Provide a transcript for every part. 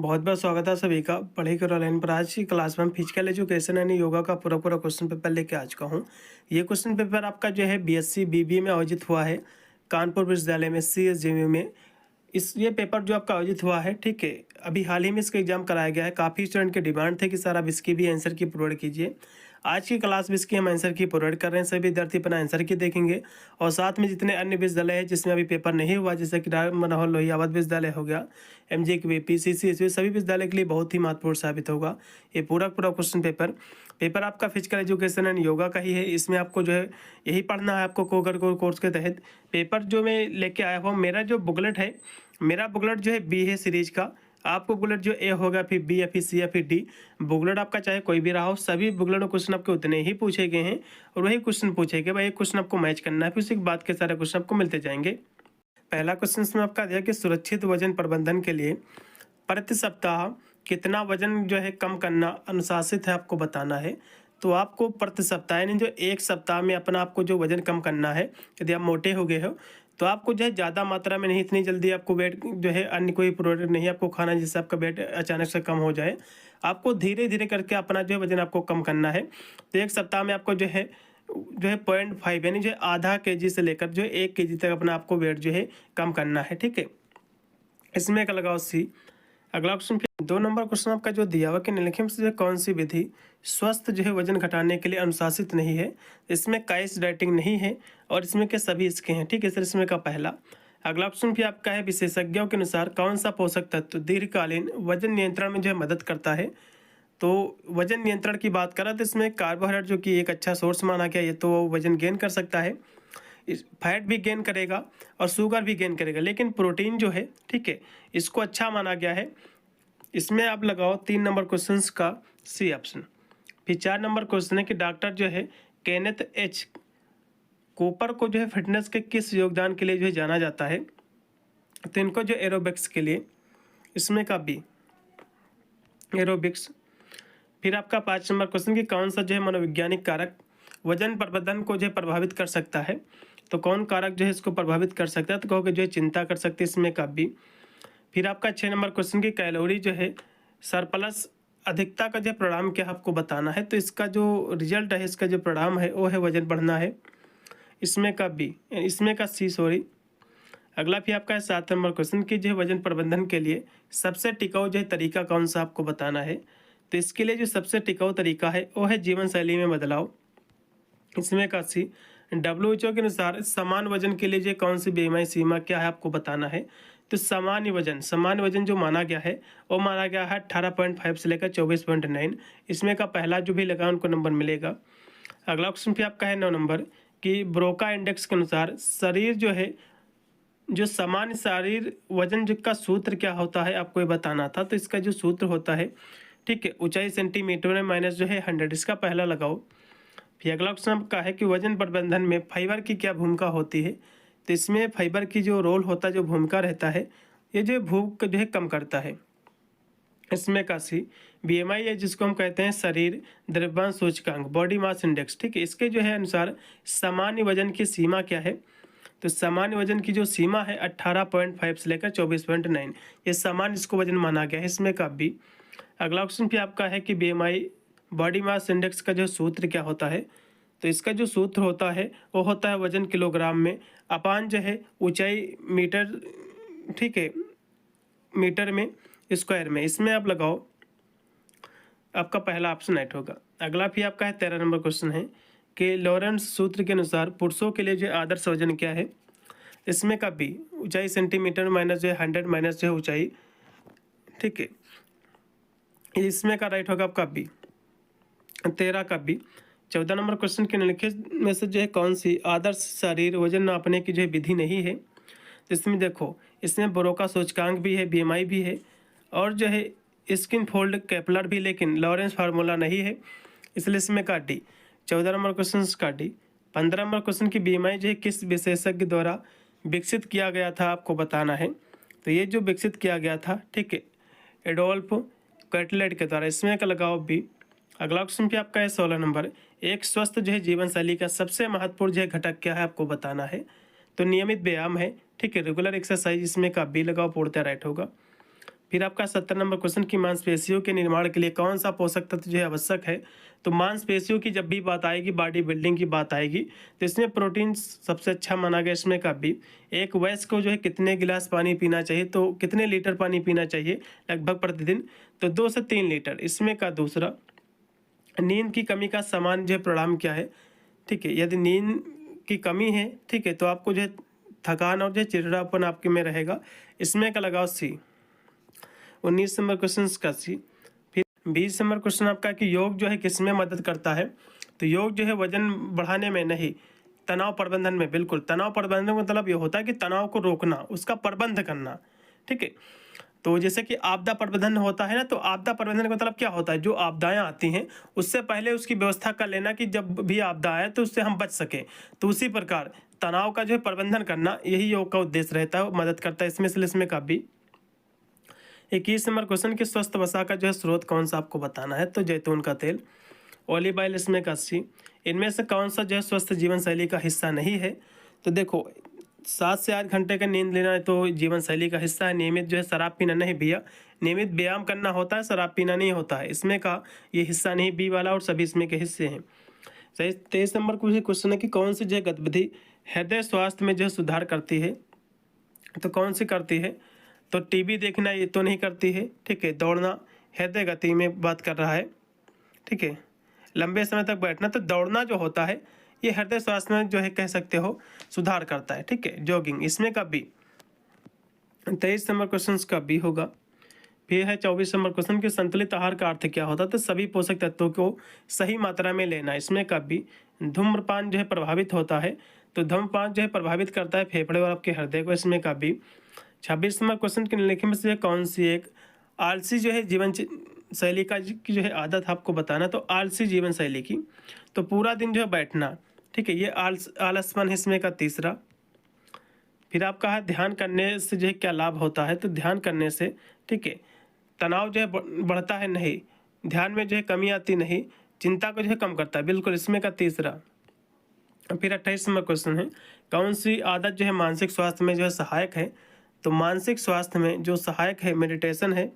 बहुत बहुत स्वागत है सभी का पढ़ाई करो ऑनलाइन पर। आज की क्लास में हम फिजिकल एजुकेशन यानी योगा का पूरा क्वेश्चन पेपर लेके आ चुका हूँ। ये क्वेश्चन पेपर आपका जो है बीएससी बीबीए में आयोजित हुआ है कानपुर विश्वविद्यालय में सीएसजीयू में। ये पेपर जो आपका आयोजित हुआ है, ठीक है, अभी हाल ही में इसका एग्जाम कराया गया है। काफ़ी स्टूडेंट के डिमांड थे कि सर आप इसकी भी आंसर की प्रोवाइड कीजिए। आज की क्लास में इसकी हम आंसर की प्रोवाइड कर रहे हैं। सभी विद्यार्थी अपना आंसर की देखेंगे और साथ में जितने अन्य विश्वविद्यालय हैं जिसमें अभी पेपर नहीं हुआ, जैसे कि राम मनोहर लोहिया अवध विश्वविद्यालय हो गया, एमजीक्यू सीसीएसयू, सभी विश्वविद्यालय के लिए बहुत ही महत्वपूर्ण साबित होगा ये पूरा क्वेश्चन पेपर आपका फिजिकल एजुकेशन एंड योगा का ही है। इसमें आपको जो है यही पढ़ना है आपको कोर्स के तहत। पेपर जो मैं लेके आया हूँ, मेरा जो बुकलेट है, मेरा बुकलेट जो है बी है सीरीज का। आपको बुकलेट जो ए होगा, फिर बी या फिर सी या फिर डी, बुकलेट आपका चाहे कोई भी रहा हो, सभी बुकलेट में क्वेश्चन आपके उतने ही पूछे गए हैं और वही क्वेश्चन पूछे गए। भाई एक क्वेश्चन आपको मैच करना है, फिर उसी के बाद के सारे क्वेश्चन आपको मिलते जाएंगे। पहला क्वेश्चन इसमें आपका दिया कि सुरक्षित वजन प्रबंधन के लिए प्रति सप्ताह कितना वजन जो है कम करना अनुशासित है, आपको बताना है। तो आपको प्रति सप्ताह यानी जो एक सप्ताह में अपना आपको जो वजन कम करना है, यदि आप मोटे हो गए हो तो आपको जो है ज़्यादा मात्रा में नहीं, इतनी जल्दी आपको वेट जो है अन्य कोई प्रोडक्ट नहीं आपको खाना जिससे आपका वेट अचानक से कम हो जाए। आपको धीरे धीरे करके अपना जो है वजन आपको कम करना है। तो एक सप्ताह में आपको जो है 0.5 यानी जो आधा केजी से लेकर जो 1 केजी तक अपना आपको वेट जो है कम करना है, ठीक है। इसमें का लगाओ सी। अगला क्वेश्चन 2 नंबर क्वेश्चन आपका जो दिया हुआ कि निम्नलिखित में से कौन सी विधि स्वस्थ जो है वजन घटाने के लिए अनुशासित नहीं है। इसमें काइस डाइटिंग नहीं है और इसमें के सभी इसके हैं, ठीक है सर। इसमें का पहला। अगला ऑप्शन भी आपका है विशेषज्ञों के अनुसार कौन सा पोषक तत्व दीर्घकालीन वजन नियंत्रण में जो है मदद करता है। तो वजन नियंत्रण की बात करें तो इसमें कार्बोहाइड्रेट जो कि एक अच्छा सोर्स माना गया, ये तो वजन गेन कर सकता है, फैट भी गेन करेगा और शुगर भी गेन करेगा, लेकिन प्रोटीन जो है, ठीक है, इसको अच्छा माना गया है। इसमें आप लगाओ 3 नंबर क्वेश्चन का सी ऑप्शन। फिर 4 नंबर क्वेश्चन है कि डॉक्टर जो है केनेथ एच कूपर को जो है फिटनेस के किस योगदान के लिए जो है जाना जाता है। तो इनको जो एरोबिक्स के लिए, इसमें का बी एरोबिक्स। फिर आपका 5 नंबर क्वेश्चन कि कौन सा जो है मनोवैज्ञानिक कारक वजन प्रबंधन को जो है प्रभावित कर सकता है। तो कौन कारक जो है इसको प्रभावित कर सकता है, तो कहोगे जो है चिंता कर सकते हैं, इसमें का बी। फिर आपका 6 नंबर क्वेश्चन की कैलोरी जो है सरप्लस अधिकता का जो परिणाम क्या आपको बताना है। तो इसका जो रिजल्ट है, इसका जो परिणाम है वो है वजन बढ़ना है, इसमें का बी, इसमें का सी सॉरी। अगला भी आपका है 7 नंबर क्वेश्चन की जो है वजन प्रबंधन के लिए सबसे टिकाऊ जो है तरीका कौन सा आपको बताना है। तो इसके लिए जो सबसे टिकाऊ तरीका है वो है जीवन शैली में बदलाव, इसमें का सी। WHO के अनुसार समान वजन के लिए जो कौन सी बीएमआई सीमा क्या है आपको बताना है। तो सामान्य वजन जो माना गया है वो माना गया है 18.5 से लेकर 24.9। इसमें का पहला जो भी लगा उनको नंबर मिलेगा। अगला क्वेश्चन भी आपका है 9 नंबर कि ब्रोका इंडेक्स के अनुसार शरीर जो है जो सामान्य शरीर वजन जो का सूत्र क्या होता है आपको ये बताना था। तो इसका जो सूत्र होता है, ठीक है, ऊंचाई सेंटीमीटर में माइनस जो है 100, इसका पहला लगाओ। फिर अगला क्वेश्चन आपका है कि वजन प्रबंधन में फाइबर की क्या भूमिका होती है। तो इसमें फाइबर की जो रोल होता है, जो भूमिका रहता है, ये जो भूख जो है कम करता है, इसमें का सी। बीएमआई है जिसको हम कहते हैं शरीर द्रव्यमान सूचकांक, बॉडी मास इंडेक्स, ठीक है, इसके जो है अनुसार सामान्य वजन की सीमा क्या है। तो सामान्य वजन की जो सीमा है 18.5 से लेकर 24.9, ये सामान्य इसको वजन माना गया है, इसमें का बी। अगला क्वेश्चन भी आपका है कि बीएमआई बॉडी मास इंडेक्स का जो सूत्र क्या होता है। तो इसका जो सूत्र होता है वो होता है वजन किलोग्राम में अपान जो है ऊंचाई मीटर, ठीक है, मीटर में स्क्वायर में। इसमें आप लगाओ, आपका पहला ऑप्शन राइट होगा। अगला भी आपका है 13 नंबर क्वेश्चन है कि लॉरेंस सूत्र के अनुसार पुरुषों के लिए जो आदर्श वजन क्या है। इसमें का बी ऊंचाई सेंटीमीटर माइनस जो है 100 माइनस जो है ऊंचाई, ठीक है, इसमें का राइट होगा आपका बी 13 का बी। 14 नंबर क्वेश्चन के निम्नलिखित में से जो है कौन सी आदर्श शरीर वजन नापने की जो है विधि नहीं है। तो इसमें देखो, इसमें ब्रोका सूचकांक भी है, बीएमआई भी है और जो है स्किन फोल्ड कैपलर भी, लेकिन लॉरेंस फार्मूला नहीं है, इसलिए इसमें का डी। 14 नंबर क्वेश्चन का डी। 15 नंबर क्वेश्चन की बीएमआई जो है किस विशेषज्ञ द्वारा विकसित किया गया था आपको बताना है। तो ये जो विकसित किया गया था, ठीक है, एडोल्फ कैटलेट के द्वारा, इसमें का लगाओ बी। अगला क्वेश्चन भी आपका है 16 नंबर, एक स्वस्थ जो है जीवन शैली का सबसे महत्वपूर्ण जो है घटक क्या है आपको बताना है। तो नियमित व्यायाम है, ठीक है, रेगुलर एक्सरसाइज, इसमें का बी लगाओ, पूर्णतः राइट होगा। फिर आपका 70 नंबर क्वेश्चन की मांसपेशियों के निर्माण के लिए कौन सा पोषक तत्व जो है आवश्यक है। तो मांसपेशियों की जब भी बात आएगी, बॉडी बिल्डिंग की बात आएगी, तो इसमें प्रोटीन सबसे अच्छा माना गया। इसमें का भी एक वयस्क को जो है कितने गिलास पानी पीना चाहिए, तो कितने लीटर पानी पीना चाहिए लगभग प्रतिदिन, तो 2 से 3 लीटर। इसमें का दूसरा, नींद की कमी का सामान्य जो है परिणाम क्या है। ठीक है, यदि नींद की कमी है, ठीक है, तो आपको जो है थकान और जो है चिड़चिड़ापन आपके में रहेगा। इसमें का लगाओ सी। 19 नंबर क्वेश्चन का सी। फिर 20 नंबर क्वेश्चन आपका कि योग जो है किसमें मदद करता है। तो योग जो है वजन बढ़ाने में नहीं, तनाव प्रबंधन में। बिल्कुल, तनाव प्रबंधन का मतलब ये होता है कि तनाव को रोकना, उसका प्रबंध करना। ठीक है, तो जैसे कि आपदा प्रबंधन होता है ना, तो आपदा प्रबंधन का मतलब क्या होता है, जो आपदाएं आती हैं उससे पहले उसकी व्यवस्था कर लेना कि जब भी आपदा आए तो उससे हम बच सकें। तो उसी प्रकार तनाव का जो है प्रबंधन करना, यही योग का उद्देश्य रहता है, मदद करता है इसमें का भी। 21 नंबर क्वेश्चन की स्वस्थ वसा का जो है स्रोत कौन सा आपको बताना है। तो जैतून का तेल, ऑलिव ऑयल, इसमें का सी। इनमें से कौन सा जो है स्वस्थ जीवन शैली का हिस्सा नहीं है। तो देखो, 7 से 8 घंटे का नींद लेना है तो जीवन शैली का हिस्सा है। नियमित जो है शराब पीना नहीं भैया, नियमित व्यायाम करना होता है, शराब पीना नहीं होता है। इसमें का ये हिस्सा नहीं, बी वाला, और सभी इसमें के हिस्से हैं। सही। 23 नंबर क्वेश्चन है कि कौन सी जो है गतिविधि हृदय स्वास्थ्य में जो है सुधार करती है। तो कौन सी करती है। तो टीवी देखना ये तो नहीं करती है। ठीक है, दौड़ना हृदय गति में बात कर रहा है। ठीक है, लंबे समय तक बैठना, तो दौड़ना जो होता है ये हृदय स्वास्थ्य में जो है कह सकते हो सुधार करता है। ठीक है, जॉगिंग, इसमें का बी। 23 नंबर क्वेश्चन का बी होगा। फिर है 24 नंबर क्वेश्चन कि संतुलित आहार का अर्थ क्या होता है। तो सभी पोषक तत्वों को सही मात्रा में लेना। इसमें का बी। धूम्रपान जो है प्रभावित होता है, तो धूम्रपान जो है प्रभावित करता है फेफड़े और आपके हृदय को। इसमें का बी। 26 नंबर क्वेश्चन के निम्नलिखित में से कौन सी एक आलसी जो है जीवन शैली का की जो है आदत आपको बताना। तो आलसी जीवन शैली की, तो पूरा दिन जो है बैठना। ठीक है, ये आलसपन है। इसमें का तीसरा। फिर आपका है ध्यान करने से जो है क्या लाभ होता है। तो ध्यान करने से, ठीक है, तनाव जो है बढ़ता है नहीं, ध्यान में जो है कमी आती नहीं, चिंता को जो है कम करता है। बिल्कुल, इसमें का तीसरा। फिर 28 नंबर क्वेश्चन है कौन सी आदत जो है मानसिक स्वास्थ्य में जो है सहायक है। तो मानसिक स्वास्थ्य में जो सहायक है मेडिटेशन है।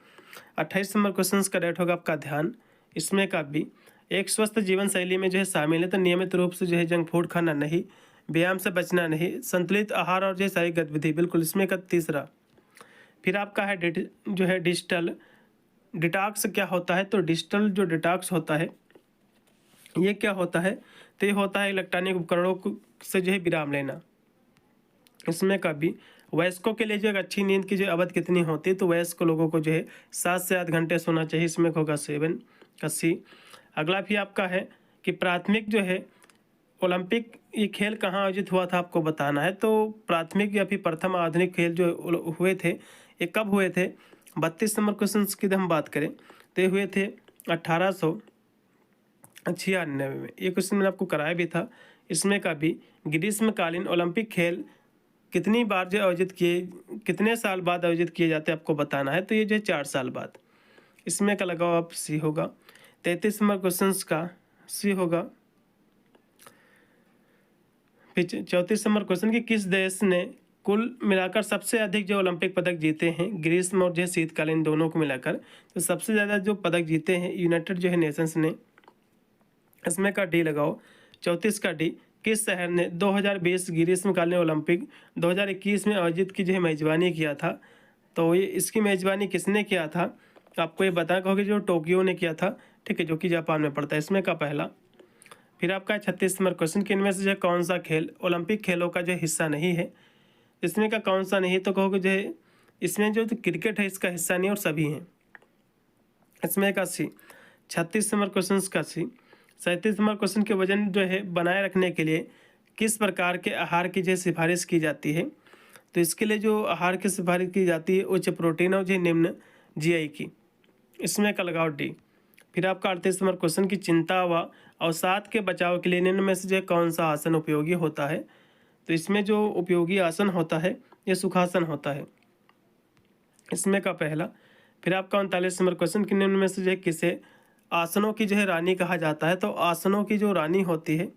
28 नंबर क्वेश्चन का रेट होगा आपका ध्यान। इसमें का भी एक स्वस्थ जीवन शैली में जो है शामिल है। तो नियमित रूप से जो है जंक फूड खाना नहीं, व्यायाम से बचना नहीं, संतुलित आहार और जो है शारीरिक गतिविधि। बिल्कुल, इसमें का तीसरा। फिर आपका है जो है डिजिटल डिटॉक्स क्या होता है। तो डिजिटल जो डिटॉक्स होता है ये क्या होता है। तो ये होता है इलेक्ट्रॉनिक उपकरणों से जो है विराम लेना। इसमें का भी वयस्कों के लिए जो एक अच्छी नींद की जो अवधि कितनी होती है। तो वयस्क लोगों को जो है 7 से 8 घंटे सोना चाहिए। इसमें होगा 7 का सी। अगला भी आपका है कि प्राथमिक जो है ओलंपिक ये खेल कहाँ आयोजित हुआ था आपको बताना है। तो प्राथमिक या फिर प्रथम आधुनिक खेल जो हुए थे ये कब हुए थे। 32 नंबर क्वेश्चन की हम बात करें तो ये हुए थे 1896 में। ये क्वेश्चन मैंने आपको कराया भी था। इसमें का भी ग्रीष्मकालीन ओलंपिक खेल कितनी बार जो आयोजित किए, कितने साल बाद आयोजित किए जाते हैं आपको बताना है। तो ये जो 4 साल बाद। इसमें का लगाओ आप सी होगा। 33 नंबर क्वेश्चन का सी होगा। फिर 34 नंबर क्वेश्चन कि किस देश ने कुल मिलाकर सबसे अधिक जो ओलंपिक पदक जीते हैं, ग्रीष्म और जो है शीतकालीन दोनों को मिलाकर। तो सबसे ज़्यादा जो पदक जीते हैं यूनाइटेड जो है नेशंस ने। इसमें का डी लगाओ। 34 का डी। किस शहर ने 2020 ग्रीष्मकालीन ओलंपिक 2021 में आयोजित की जो है मेजबानी किया था। तो ये इसकी मेजबानी किसने किया था। आपको ये बताना कहोगे जो टोक्यो ने किया था। ठीक है, जो कि जापान में पड़ता है। इसमें का पहला। फिर आपका 36 नंबर क्वेश्चन कि इनमें से जो कौन सा खेल ओलंपिक खेलों का जो हिस्सा नहीं है। इसमें का कौन सा नहीं, तो कहोगे जो है इसमें जो तो क्रिकेट है इसका हिस्सा नहीं और सभी हैं। इसमें का सी। 36 नंबर क्वेश्चन का सी। 37 नंबर क्वेश्चन के वजन जो है बनाए रखने के लिए किस प्रकार के आहार की जो सिफारिश की जाती है। तो इसके लिए जो आहार की सिफारिश की जाती है उच्च प्रोटीन और जो निम्न जीआई की। इसमें का लगाओ डी। फिर आपका 38 नंबर क्वेश्चन की चिंता व अवसाद के बचाव के लिए निम्न में से जो कौन सा आसन उपयोगी होता है। तो इसमें जो उपयोगी आसन होता है ये सुखासन होता है। इसमें का पहला। फिर आपका 39 नंबर क्वेश्चन कि निम्न में से जो किसे आसनों की जो है रानी कहा जाता है। तो आसनों की जो रानी होती है,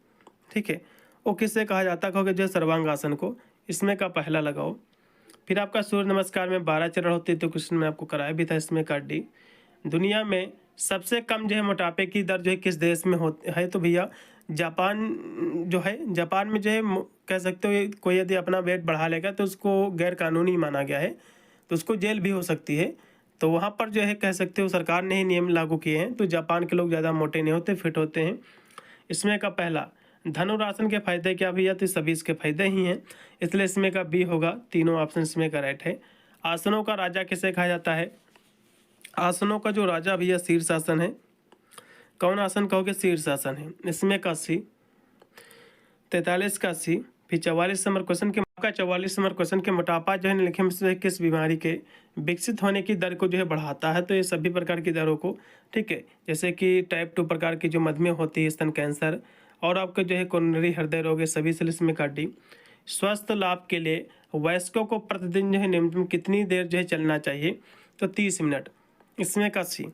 ठीक है, वो किससे कहा जाता है, कहोगे जो सर्वांग आसन को। इसमें का पहला लगाओ। फिर आपका सूर्य नमस्कार में 12 चरण होते हैं, तो क्वेश्चन में आपको कराया भी था, इसमें का डी। दुनिया में सबसे कम जो है मोटापे की दर जो है किस देश में है, तो भैया जापान जो है, जापान में जो है कह सकते हो कोई यदि अपना वेट बढ़ा लेगा तो उसको गैर कानूनी माना गया है, तो उसको जेल भी हो सकती है। तो वहाँ पर जो है कह सकते हो सरकार ने ही नियम लागू किए हैं, तो जापान के लोग ज़्यादा मोटे नहीं होते, फिट होते हैं। इसमें का पहला, धनुरासन के फायदे क्या भैया, तो सभी इसके फायदे ही हैं, इसलिए इसमें का बी होगा, तीनों ऑप्शन इसमें का राइट है। आसनों का राजा किसे कहा जाता है, आसनों का जो राजा भैया शीर्षासन है। कौन आसन कहोगे, शीर्षासन है, इसमें का सी। 43 का सी। फिर 44 नंबर क्वेश्चन के आपका 44 नंबर क्वेश्चन के मोटापा जो है निम्नलिखित में से किस बीमारी के विकसित होने की दर को जो है बढ़ाता है, तो ये सभी प्रकार की दरों को, ठीक है, जैसे कि टाइप 2 प्रकार की जो मधुमेह होती है, स्तन कैंसर और आपके जो है कोरोनरी हृदय रोग, सभी से इसमें का डी। स्वस्थ लाभ के लिए वयस्कों को प्रतिदिन जो है न्यूनतम कितनी देर जो है चलना चाहिए, तो 30 मिनट, इसमें का सी।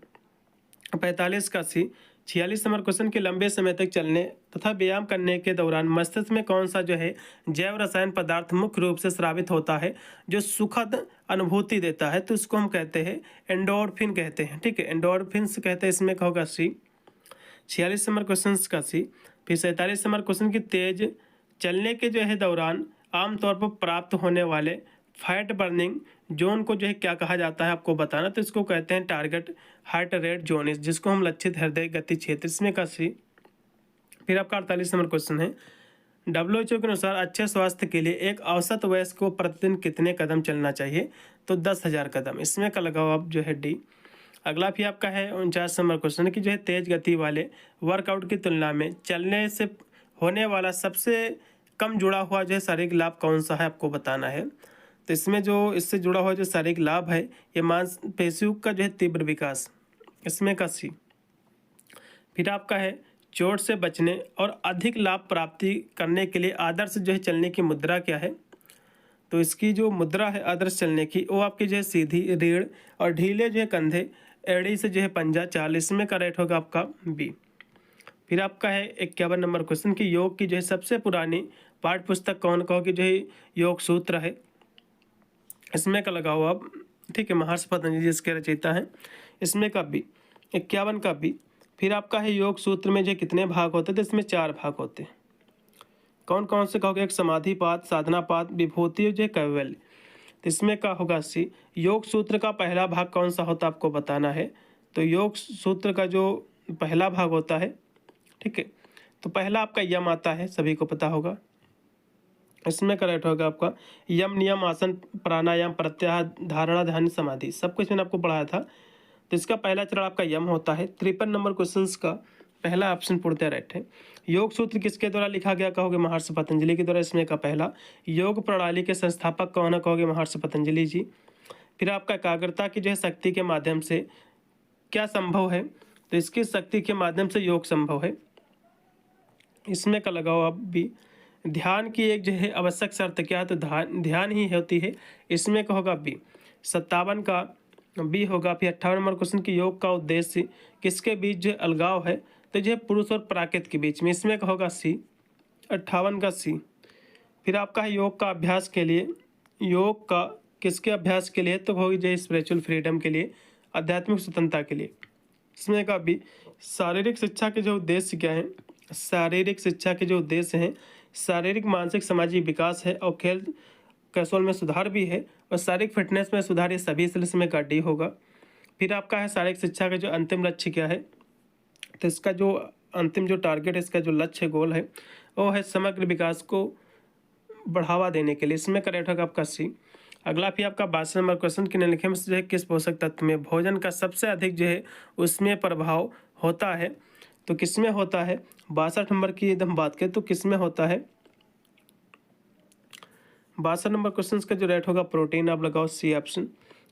45 का सी। 46 नंबर क्वेश्चन के लंबे समय तक चलने तथा व्यायाम करने के दौरान मस्तिष्क में कौन सा जो है जैव रसायन पदार्थ मुख्य रूप से स्रावित होता है जो सुखद अनुभूति देता है, तो इसको हम कहते हैं एंडोर्फिन कहते हैं, ठीक है, एंडोर्फिन कहते हैं, इसमें होगा सी। 46 नंबर क्वेश्चन का सी। फिर 47 नंबर क्वेश्चन की तेज चलने के जो है दौरान आमतौर पर प्राप्त होने वाले फैट बर्निंग जोन को जो है क्या कहा जाता है, आपको बताना, तो इसको कहते हैं टारगेट हार्ट रेट जोन, जिसको हम लक्षित हृदय गति क्षेत्र, इसमें का सी। फिर आपका 48 नंबर क्वेश्चन है, WHO के अनुसार अच्छे स्वास्थ्य के लिए एक औसत वयस्क को प्रतिदिन कितने कदम चलना चाहिए, तो 10,000 कदम, इसमें का लगाओ आप जो है डी। अगला भी आपका है 49 नंबर क्वेश्चन की जो है तेज गति वाले वर्कआउट की तुलना में चलने से होने वाला सबसे कम जुड़ा हुआ जो है शारीरिक लाभ कौन सा है, आपको बताना है। तो इसमें जो इससे जुड़ा हुआ जो शारीरिक लाभ है, ये मांसपेशियों का जो है तीव्र विकास, इसमें का सी। फिर आपका है चोट से बचने और अधिक लाभ प्राप्ति करने के लिए आदर्श जो है चलने की मुद्रा क्या है, तो इसकी जो मुद्रा है आदर्श चलने की, वो आपकी जो है सीधी रीढ़ और ढीले जो है कंधे, एड़ी से जो है पंजा, 40 में का राइट होगा आपका बी। फिर आपका है 51 नंबर क्वेश्चन की योग की जो है सबसे पुरानी पाठ्य पुस्तक कौन कहोगे, जो है योग सूत्र है, इसमें का लगाओ आप, ठीक है, महर्षि पतंजलि इसके रचयिता हैं, इसमें का बी। 51 का बी। फिर आपका है योग सूत्र में जो कितने भाग होते हैं, तो इसमें 4 भाग होते हैं। कौन कौन से कहोगे, एक समाधिपात, साधनापात, विभूति जो है कैवल्य, तो इसमें का होगा सी। योग सूत्र का पहला भाग कौन सा होता है, आपको बताना है। तो योग सूत्र का जो पहला भाग होता है, ठीक है, तो पहला आपका यम आता है, सभी को पता होगा, इसमें करेक्ट होगा आपका यम, नियम, आसन, प्राणायाम, प्रत्याहार, धारणा, ध्यान, समाधि, सब कुछ मैंने आपको पढ़ाया था। तो इसका पहला चरण आपका यम होता है। 53 नंबर क्वेश्चन का पहला ऑप्शन पूर्णतः राइट है। योग सूत्र किसके द्वारा लिखा गया, कहोगे महर्षि पतंजलि के द्वारा, इसमें का पहला। योग प्रणाली के संस्थापक कौन है, कहोगे महर्षि पतंजलि जी। फिर आपका एकाग्रता की जो है शक्ति के माध्यम से क्या संभव है, तो इसकी शक्ति के माध्यम से योग संभव है, इसमें का लगाओ आप भी। ध्यान की एक जो है आवश्यक शर्त क्या है, तो ध्यान ही होती है, इसमें का होगा बी। 57 का बी होगा। फिर 58 नंबर क्वेश्चन की योग का उद्देश्य किसके बीच जो अलगाव है, तो जो है पुरुष और प्राकृत के बीच में, इसमें का होगा सी। 58 का सी। फिर आपका है योग का अभ्यास के लिए, योग का किसके अभ्यास के लिए, तो होगी जो है स्पिरिचुअल फ्रीडम के लिए, आध्यात्मिक स्वतंत्रता के लिए, इसमें का भी। शारीरिक शिक्षा के जो उद्देश्य क्या है, शारीरिक शिक्षा के जो उद्देश्य हैं, शारीरिक, मानसिक, सामाजिक विकास है और खेल कौशल में सुधार भी है और शारीरिक फिटनेस में सुधार, ये सभी इसमें का डी होगा। फिर आपका है शारीरिक शिक्षा का जो अंतिम लक्ष्य क्या है, तो इसका जो अंतिम जो टारगेट है, इसका जो लक्ष्य गोल है, वो है समग्र विकास को बढ़ावा देने के लिए, इसमें करेक्ट होगा आपका सी। अगला भी आपका 52 नंबर क्वेश्चन की निम्नलिखित में से जो है किस पोषक तत्व में भोजन का सबसे अधिक जो है उसमें प्रभाव होता है, तो किसमें होता है। 62 नंबर की यदि हम बात करें तो किसमें होता है, 62 नंबर क्वेश्चन का जो राइट होगा प्रोटीन, आप लगाओ सी ऑप्शन।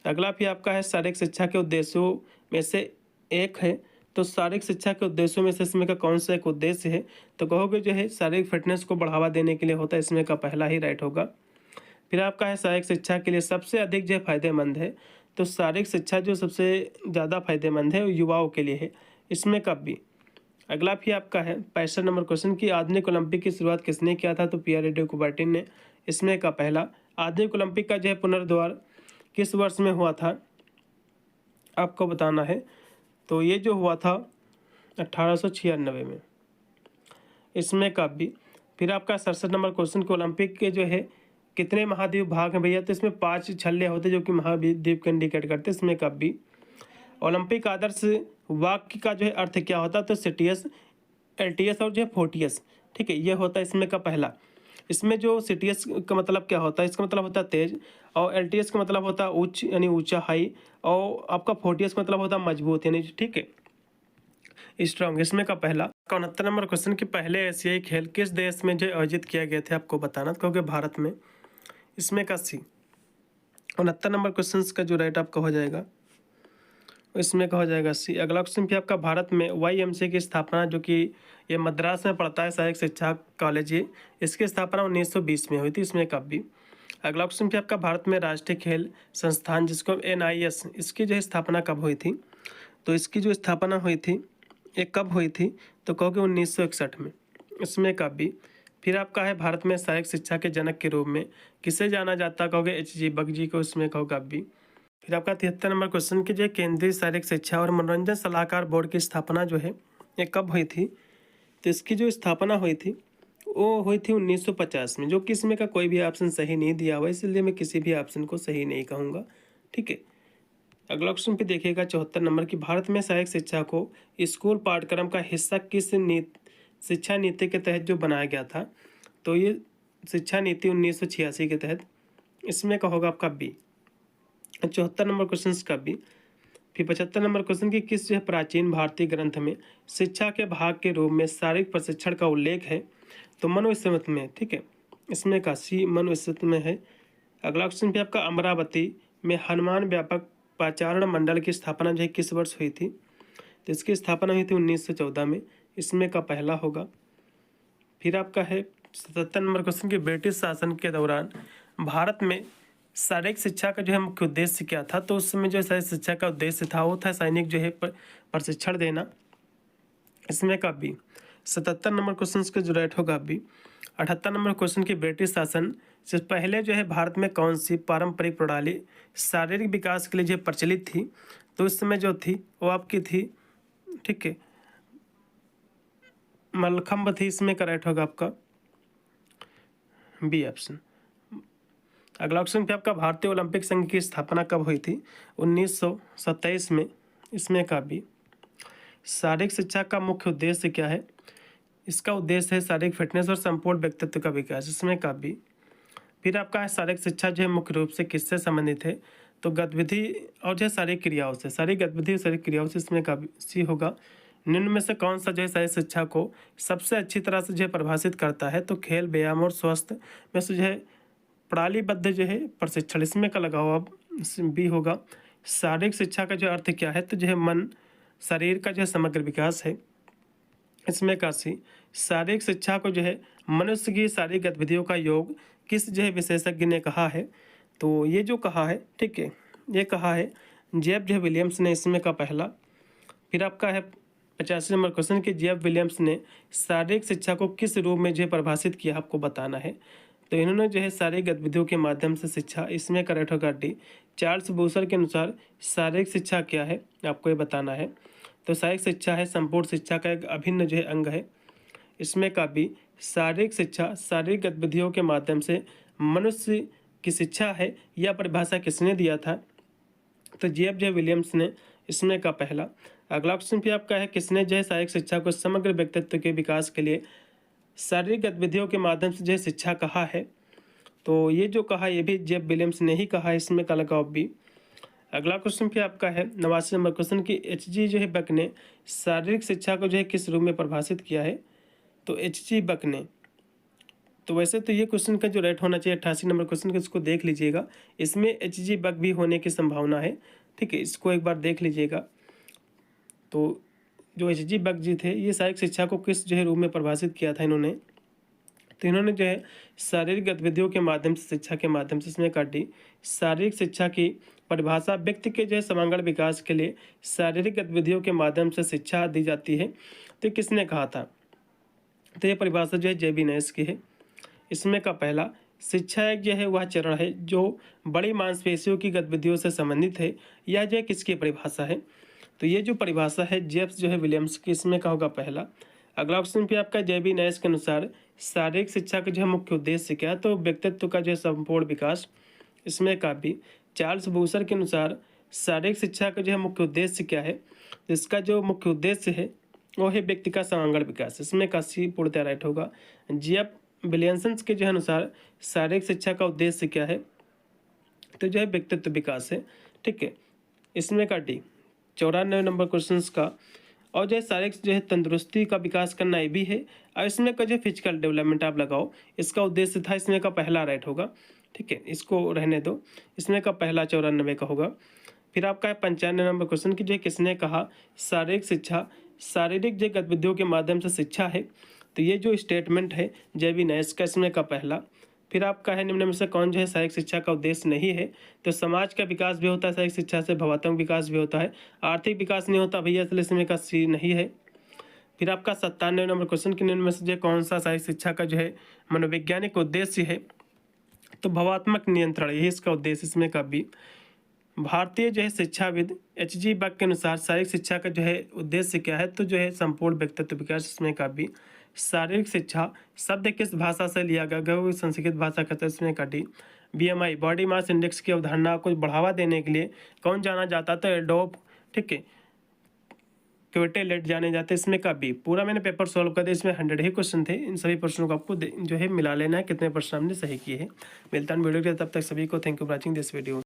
अगला भी आपका है शारीरिक शिक्षा के उद्देश्यों में से एक है, तो शारीरिक शिक्षा के उद्देश्यों में से इसमें का कौन सा एक उद्देश्य है, तो कहोगे जो है शारीरिक फिटनेस को बढ़ावा देने के लिए होता है, इसमें का पहला ही राइट होगा। फिर आपका है शारीरिक शिक्षा के लिए सबसे अधिक जो फायदेमंद है, तो शारीरिक शिक्षा जो सबसे ज़्यादा फायदेमंद है वो युवाओं के लिए है, इसमें कब भी। अगला भी आपका है 65 नंबर क्वेश्चन की आधुनिक ओलंपिक की शुरुआत किसने किया था, तो पियर डे कुबर्टिन ने, इसमें का पहला। आधुनिक ओलंपिक का जो है पुनर्द्वार किस वर्ष में हुआ था, आपको बताना है। तो ये जो हुआ था 1896 में। इसमें कब भी। फिर आपका 67 नंबर क्वेश्चन के ओलंपिक के जो है कितने महाद्वीप भाग हैं भैया, तो इसमें 5 छल्ले होते जो कि महाद्वीप को इंडिकेट करते हैं। इसमें कब भी। ओलंपिक आदर्श वाक्य का जो है अर्थ क्या होता है, तो सिटियस, एलटीएस और जो है फोर्टियस, ठीक है, ये होता है इसमें का पहला। इसमें जो सिटियस का मतलब क्या होता है, इसका मतलब होता है तेज, और एलटीएस का मतलब होता है उच्च यानी ऊंचा हाई, और आपका फोर्टियस का मतलब होता है मजबूत यानी, ठीक है, स्ट्रॉन्ग। इसमें का पहला। 69 नंबर क्वेश्चन कि पहले एशियाई खेल किस देश में जो आयोजित किया गए थे, आपको बताना, क्योंकि भारत में। इसमें का सी। 69 नंबर क्वेश्चन का जो राइट आपका हो जाएगा, इसमें का हो जाएगा सी। अगला क्वेश्चन भी आपका भारत में YMCA की स्थापना, जो कि ये मद्रास में पड़ता है, सहायक शिक्षा कॉलेज, ये इसकी स्थापना 1920 में हुई थी। इसमें कब भी। अगला क्वेश्चन भी आपका भारत में राष्ट्रीय खेल संस्थान, जिसको NIS, इसकी जो है स्थापना कब हुई थी, तो इसकी जो स्थापना हुई थी ये कब हुई थी, तो कहोगे 1961 में। इसमें कब भी। फिर आपका है भारत में सहायक शिक्षा के जनक के रूप में किसे जाना जाता, कहोगे HG बग जी को। इसमें कहो कब भी। फिर आपका 73 नंबर क्वेश्चन की जो केंद्रीय शारीरिक शिक्षा और मनोरंजन सलाहकार बोर्ड की स्थापना जो है ये कब हुई थी, तो इसकी जो स्थापना हुई थी वो हुई थी 1950 में, जो कि इसमें का कोई भी ऑप्शन सही नहीं दिया हुआ, इसलिए मैं किसी भी ऑप्शन को सही नहीं कहूँगा, ठीक है। अगला क्वेश्चन पे देखिएगा 74 नंबर की भारत में सहायक शिक्षा को स्कूल पाठ्यक्रम का हिस्सा किस शिक्षा नीति के तहत जो बनाया गया था, तो ये शिक्षा नीति 1986 के तहत। इसमें का होगा आपका बी। 74 नंबर क्वेश्चन का बी। फिर 75 नंबर क्वेश्चन की किस जो है प्राचीन भारतीय ग्रंथ में शिक्षा के भाग के रूप में शारीरिक प्रशिक्षण का उल्लेख है, तो मनुस्मृत में, ठीक है, इसमें का सी मनुस्मृत में है। अगला क्वेश्चन भी आपका अमरावती में हनुमान व्यापक पाचारण मंडल की स्थापना जो है किस वर्ष हुई थी, तो इसकी स्थापना हुई थी 1914 में। इसमें का पहला होगा। फिर आपका है 77 नंबर क्वेश्चन की ब्रिटिश शासन के दौरान भारत में शारीरिक शिक्षा का जो है मुख्य उद्देश्य क्या था, तो उस समय जो शारीरिक शिक्षा का उद्देश्य था वो था सैनिक जो है प्रशिक्षण देना। इसमें का भी। 77 नंबर क्वेश्चन का जो राइट होगा भी। 78 नंबर क्वेश्चन की ब्रिटिश शासन से पहले जो है भारत में कौन सी पारंपरिक प्रणाली शारीरिक विकास के लिए जो प्रचलित थी, तो उस समय जो थी वो आपकी थी, ठीक है, मलखम्ब थी। इसमें करेक्ट होगा आपका बी ऑप्शन। अगला ऑप्शन पे आपका भारतीय ओलंपिक संघ की स्थापना कब हुई थी, 1927 में। इसमें का भी। शारीरिक शिक्षा का मुख्य उद्देश्य क्या है, इसका उद्देश्य है शारीरिक फिटनेस और संपूर्ण व्यक्तित्व का विकास। इसमें का भी। फिर आपका है शारीरिक शिक्षा जो है मुख्य रूप से किससे संबंधित है, तो गतिविधि और जो है शारीरिक क्रियाओं से, शारीरिक गतिविधि और शारीरिक क्रियाओं से। इसमें का सी होगा। निम्न में से कौन सा जो है शारीरिक शिक्षा को सबसे अच्छी तरह से जो है परिभाषित करता है, तो खेल, व्यायाम और स्वास्थ्य में से जो है प्रणालीबद्ध जो है प्रशिक्षण। इसमें का लगाओ अब बी होगा। शारीरिक शिक्षा का जो अर्थ क्या है, तो जो है मन शरीर का जो है समग्र विकास है। इसमें का सी। शारीरिक शिक्षा को जो है मनुष्य की शारीरिक गतिविधियों का योग किस जो है विशेषज्ञ ने कहा है, तो ये जो कहा है, ठीक है, ये कहा है जेब जो है विलियम्स ने। इसमें का पहला। फिर आपका है 85 नंबर क्वेश्चन कि जेब विलियम्स ने शारीरिक शिक्षा को किस रूप में जो है परिभाषित किया, आपको बताना है। तो इन्होंने जो है शारीरिक गतिविधियों के माध्यम से शिक्षा। इसमें करेक्ट होगा डी। चार्ल्स बूसर के अनुसार शारीरिक शिक्षा क्या है, आपको ये बताना है। तो शारीरिक शिक्षा है संपूर्ण शिक्षा का एक अभिन्न जो है अंग है। इसमें का भी। शारीरिक शिक्षा शारीरिक गतिविधियों के माध्यम से मनुष्य की शिक्षा है, यह परिभाषा किसने दिया था, तो जेब जे विलियम्स ने। इसमें का पहला। अगला क्वेश्चन भी आपका है किसने जो है शारीरिक शिक्षा को समग्र व्यक्तित्व के विकास के लिए शारीरिक गतिविधियों के माध्यम से जो है शिक्षा कहा है, तो ये जो कहा ये भी जेब विलियम्स ने ही कहा है। इसमें का लगाओ भी। अगला क्वेश्चन भी आपका है 89 नंबर क्वेश्चन की HG जो है बक ने शारीरिक शिक्षा को जो है किस रूप में परिभाषित किया है, तो HG बक ने। तो वैसे तो ये क्वेश्चन का जो राइट होना चाहिए 88 नंबर क्वेश्चन का, इसको देख लीजिएगा। इसमें HG बक भी होने की संभावना है, ठीक है, इसको एक बार देख लीजिएगा। तो जो HG बक जी थे ये शारीरिक शिक्षा को किस जो है रूप में परिभाषित किया था इन्होंने, तो इन्होंने जो है शारीरिक गतिविधियों के माध्यम से शिक्षा के माध्यम से। इसमें काट दी। शारीरिक शिक्षा की परिभाषा व्यक्ति के जो है समग्र विकास के लिए शारीरिक गतिविधियों के माध्यम से शिक्षा दी जाती है, तो किसने कहा था, तो ये परिभाषा जो है जेबी नेस की है। इसमें का पहला। शिक्षा एक जो है वह चरण है जो बड़ी मांसपेशियों की गतिविधियों से संबंधित है। यह जो है किसकी परिभाषा है? तो ये जो परिभाषा है जेम्स जो है विलियम्स की, इसमें का होगा पहला। अगला ऑप्शन पे आपका जे.बी. नायस के अनुसार शारीरिक शिक्षा का जो है मुख्य उद्देश्य क्या है? तो व्यक्तित्व का जो है संपूर्ण विकास। इसमें का भी चार्ल्स बूसर के अनुसार शारीरिक शिक्षा का जो है मुख्य उद्देश्य क्या है? तो इसका जो मुख्य उद्देश्य है वो है व्यक्ति का सर्वांगीण विकास। इसमें का सी पूर्णतः राइट होगा। जी.एफ. विलियमसन के जो है अनुसार शारीरिक शिक्षा का उद्देश्य क्या है? तो जो है व्यक्तित्व विकास है। ठीक है, इसमें का डी 94 नंबर क्वेश्चन का। और जो है शारीरिक जो है तंदुरुस्ती का विकास करना ये भी है। और इसमें का जो फिजिकल डेवलपमेंट आप लगाओ, इसका उद्देश्य था। इसमें का पहला राइट होगा। ठीक है, इसको रहने दो। इसमें का पहला 94 का होगा। फिर आपका है 95 नंबर क्वेश्चन की, जो किसने कहा शारीरिक शिक्षा शारीरिक जो गतिविधियों के माध्यम से शिक्षा है? तो ये जो स्टेटमेंट है जे.बी. नायस का, इसमें का पहला। फिर आपका है निम्न में से कौन जो है शारीरिक शिक्षा का उद्देश्य नहीं है? तो समाज का विकास भी होता है शारीरिक शिक्षा से, भावात्मक विकास भी होता है, आर्थिक विकास नहीं होता भैया, इसलिए इसमें का सी नहीं है। फिर आपका 97 नंबर क्वेश्चन के निम्न में से जो कौन सा शारीरिक शिक्षा का जो है मनोवैज्ञानिक उद्देश्य है? तो भावात्मक नियंत्रण, यही इसका उद्देश्य। इसमें का भी भारतीय जो है शिक्षाविद H.G. बक के अनुसार शारीरिक शिक्षा का जो है उद्देश्य क्या है? तो जो है संपूर्ण व्यक्तित्व विकास। इसमें का भी शारीरिक शिक्षा शब्द किस भाषा से लिया गया? वो संस्कृत भाषा का। इसमें का D BMI body mass index की अवधारणा को बढ़ावा देने के लिए कौन जाना जाता था? एडोल्फ, ठीक है, क्वेटेलेट जाने जाते। इसमें का भी पूरा मैंने पेपर सॉल्व कर दिया। इसमें 100 ही क्वेश्चन थे। इन सभी प्रश्नों को आपको जो है मिला लेना है, कितने प्रश्न हमने सही किए हैं। मिलता है वीडियो के, तब तक सभी को thank you for watching this video.